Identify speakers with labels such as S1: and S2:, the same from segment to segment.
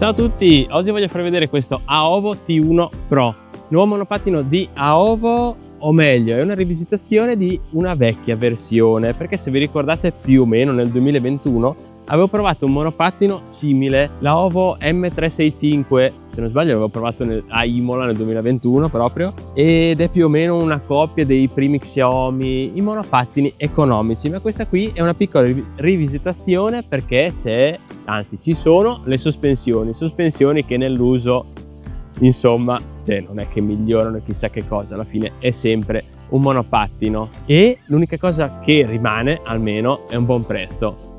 S1: Ciao a tutti, oggi voglio farvi vedere questo Aovo T1 Pro, nuovo monopattino di Aovo, o meglio è una rivisitazione di una vecchia versione, perché se vi ricordate più o meno nel 2021 avevo provato un monopattino simile, l'Aovo M365, se non sbaglio l'avevo provato a Imola nel 2021 proprio, ed è più o meno una copia dei primi Xiaomi, i monopattini economici, ma questa qui è una piccola rivisitazione perché ci sono le sospensioni che nell'uso insomma non è che migliorano chissà che cosa, alla fine è sempre un monopattino e l'unica cosa che rimane almeno è un buon prezzo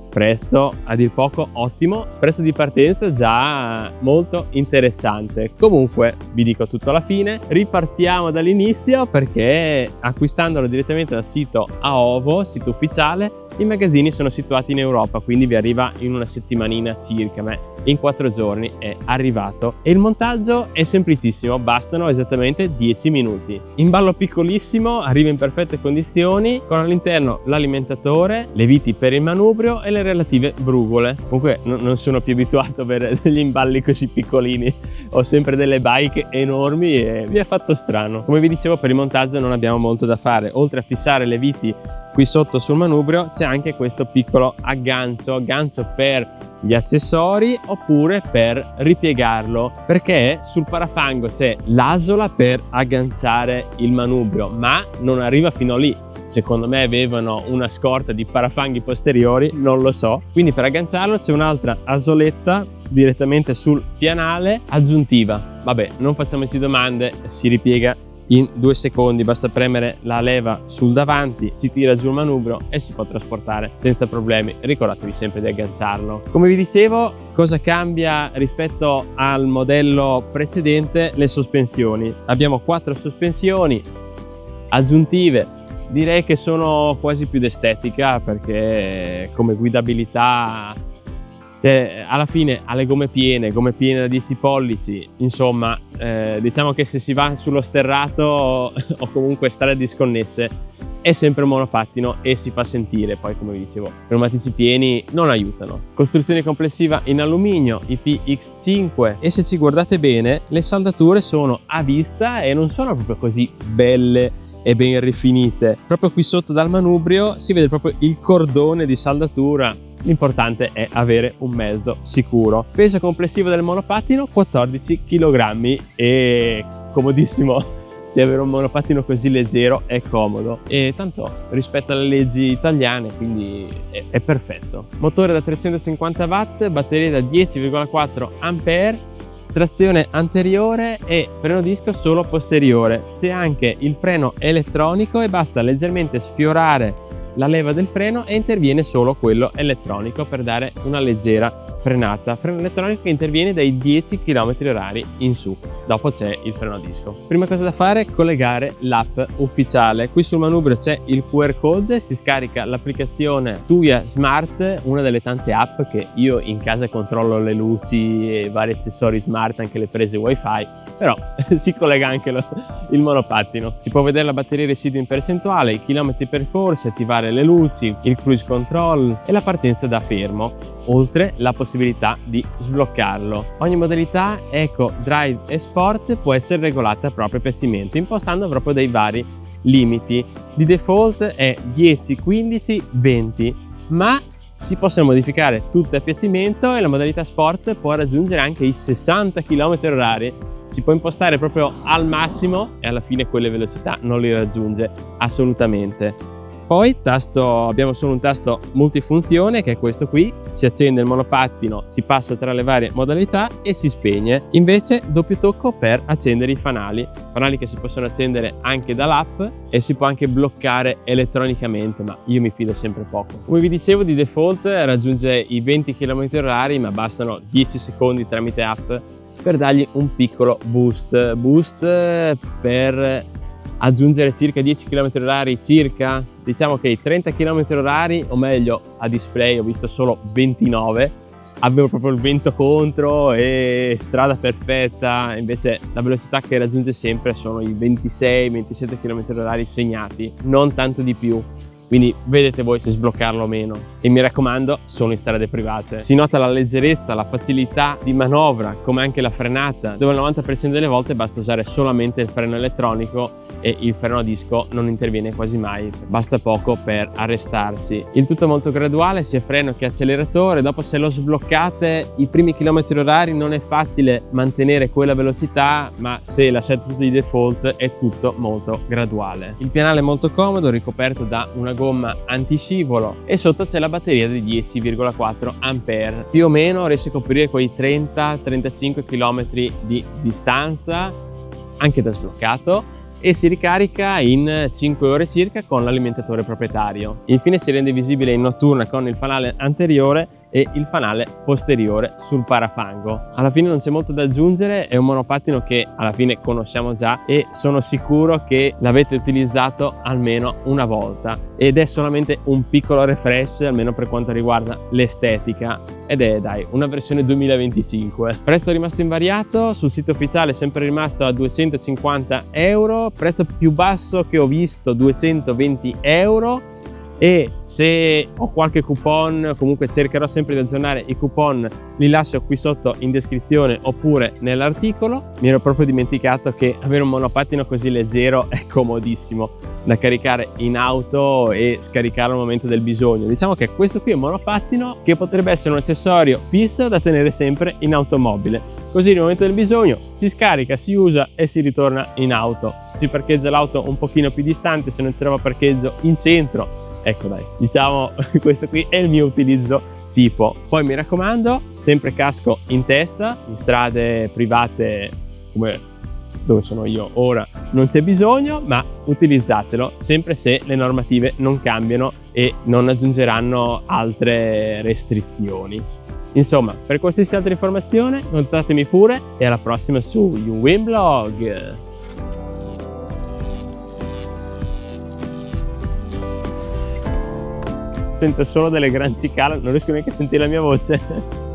S1: a dir poco ottimo, prezzo di partenza già molto interessante. Comunque vi dico tutto alla fine, ripartiamo dall'inizio perché acquistandolo direttamente dal sito Aovo, sito ufficiale, i magazzini sono situati in Europa, quindi vi arriva in una settimanina circa, ma in 4 giorni è arrivato e il montaggio è semplicissimo, bastano esattamente 10 minuti. Imballo piccolissimo, arriva in perfette condizioni con all'interno l'alimentatore, le viti per il manubrio e le relative brugole. Comunque non sono più abituato a avere degli imballi così piccolini, ho sempre delle bike enormi e mi ha fatto strano. Come vi dicevo, per il montaggio non abbiamo molto da fare, oltre a fissare le viti qui sotto sul manubrio c'è anche questo piccolo aggancio per gli accessori oppure per ripiegarlo, perché sul parafango c'è l'asola per agganciare il manubrio ma non arriva fino lì. Secondo me avevano una scorta di parafanghi posteriori, non lo so, quindi per agganciarlo c'è un'altra asoletta direttamente sul pianale aggiuntiva. Vabbè, non facciamoci domande, si ripiega in 2 secondi, basta premere la leva sul davanti, si tira giù il manubrio e si può trasportare senza problemi. Ricordatevi sempre di agganciarlo. Come vi dicevo, cosa cambia rispetto al modello precedente? Le sospensioni. Abbiamo 4 sospensioni aggiuntive, direi che sono quasi più d'estetica perché come guidabilità alla fine ha le gomme piene da 10 pollici, insomma diciamo che se si va sullo sterrato o comunque strade disconnesse è sempre un monopattino e si fa sentire. Poi come vi dicevo, pneumatici pieni non aiutano. Costruzione complessiva in alluminio IPX5 e se ci guardate bene le saldature sono a vista e non sono proprio così belle e ben rifinite. Proprio qui sotto dal manubrio si vede proprio il cordone di saldatura. L'importante è avere un mezzo sicuro. Peso complessivo del monopattino 14 kg e comodissimo. Se avere un monopattino così leggero è comodo e tanto rispetto alle leggi italiane, quindi è perfetto. Motore da 350 watt, batteria da 10,4 ampere, trazione anteriore e freno disco solo posteriore. C'è anche il freno elettronico e basta leggermente sfiorare la leva del freno e interviene solo quello elettronico per dare una leggera frenata. Freno elettronico che interviene dai 10 km/h in su. Dopo c'è il freno a disco. Prima cosa da fare è collegare l'app ufficiale. Qui sul manubrio c'è il QR code, si scarica l'applicazione Tuya Smart, una delle tante app che io in casa controllo le luci e vari accessori smart, anche le prese wifi, però si collega anche il monopattino. Si può vedere la batteria residua in percentuale, i chilometri percorsi, attivare le luci, il cruise control e la partenza da fermo, oltre la possibilità di sbloccarlo. Ogni modalità Eco, Drive e Sport può essere regolata a proprio piacimento, impostando proprio dei vari limiti. Di default è 10, 15, 20, ma si possono modificare tutte a piacimento e la modalità Sport può raggiungere anche i 60 km/h. Si può impostare proprio al massimo e alla fine quelle velocità non li raggiunge assolutamente. Poi abbiamo solo un tasto multifunzione che è questo qui, si accende il monopattino, si passa tra le varie modalità e si spegne. Invece doppio tocco per accendere i fanali che si possono accendere anche dall'app e si può anche bloccare elettronicamente, ma io mi fido sempre poco. Come vi dicevo, di default raggiunge i 20 km/h, ma bastano 10 secondi tramite app per dargli un piccolo boost per aggiungere circa 10 km/h circa. Diciamo che i 30 km/h, o meglio a display ho visto solo 29, avevo proprio il vento contro e strada perfetta, invece la velocità che raggiunge sempre sono i 26-27 km/h segnati, non tanto di più. quindi vedete voi se sbloccarlo o meno. E mi raccomando, solo in strade private. Si nota la leggerezza, la facilità di manovra, come anche la frenata, dove il 90% delle volte basta usare solamente il freno elettronico e il freno a disco non interviene quasi mai, basta poco per arrestarsi. Il tutto è molto graduale, sia freno che acceleratore. Dopo, se lo sbloccate, i primi chilometri orari non è facile mantenere quella velocità, ma se lasciate tutto di default è tutto molto graduale. Il pianale è molto comodo, ricoperto da una gomma antiscivolo, e sotto c'è la batteria di 10,4 ampere. Più o meno riesce a coprire quei 30-35 km di distanza anche da sbloccato, e si ricarica in 5 ore circa con l'alimentatore proprietario. Infine si rende visibile in notturna con il fanale anteriore e il fanale posteriore sul parafango. Alla fine non c'è molto da aggiungere, è un monopattino che alla fine conosciamo già e sono sicuro che l'avete utilizzato almeno una volta, ed è solamente un piccolo refresh almeno per quanto riguarda l'estetica, ed è una versione 2025. Prezzo rimasto invariato, sul sito ufficiale sempre rimasto a 250 euro, prezzo più basso che ho visto 220 euro. E se ho qualche coupon, comunque cercherò sempre di aggiornare i coupon, li lascio qui sotto in descrizione oppure nell'articolo. Mi ero proprio dimenticato che avere un monopattino così leggero è comodissimo da caricare in auto e scaricarlo al momento del bisogno. Diciamo che questo qui è un monopattino che potrebbe essere un accessorio fisso da tenere sempre in automobile, così nel momento del bisogno si scarica, si usa e si ritorna in auto. Si parcheggia l'auto un pochino più distante, se non si trova parcheggio in centro. Ecco dai, diciamo questo qui è il mio utilizzo tipo. Poi mi raccomando, sempre casco in testa, in strade private come dove sono io ora non c'è bisogno, ma utilizzatelo sempre se le normative non cambiano e non aggiungeranno altre restrizioni. Insomma, per qualsiasi altra informazione contattatemi pure, e alla prossima su YouWinBlog. Sento solo delle gran cicale, non riesco neanche a sentire la mia voce.